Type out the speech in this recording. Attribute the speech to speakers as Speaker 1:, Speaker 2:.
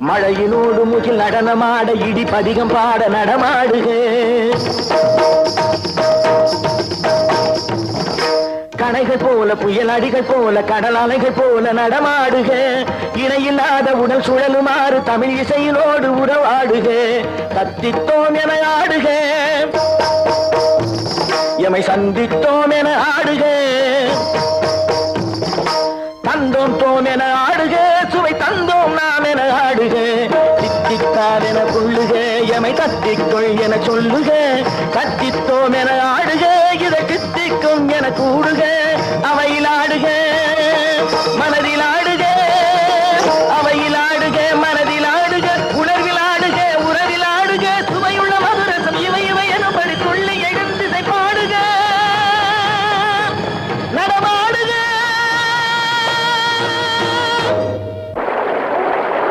Speaker 1: மழையினோடு முகில் நடனமாட இடி பதிகம் பாட நடமாடுக கணைகள் போல புயல் அடிகள் போல கடல் அலைகள் போல நடமாடுக இணையில்லாத உடல் சுழலுமாறு தமிழ் இசையினோடு உறவாடுக கத்தித்தோம் என ஆடுக எமை சந்தித்தோம் என ஆடுக தந்தோம் தோம் என ஆடுக சுவை தந்தோம் நாம் என ஆடுக தித்தித்தார் என கொள்ளுக எமை தத்திக்கொள் என சொல்லுக கத்தித்தோம் என ஆடுக இதை கித்திக்கும் என கூடுக அவையில் ஆடுக மனதில் ஆடுக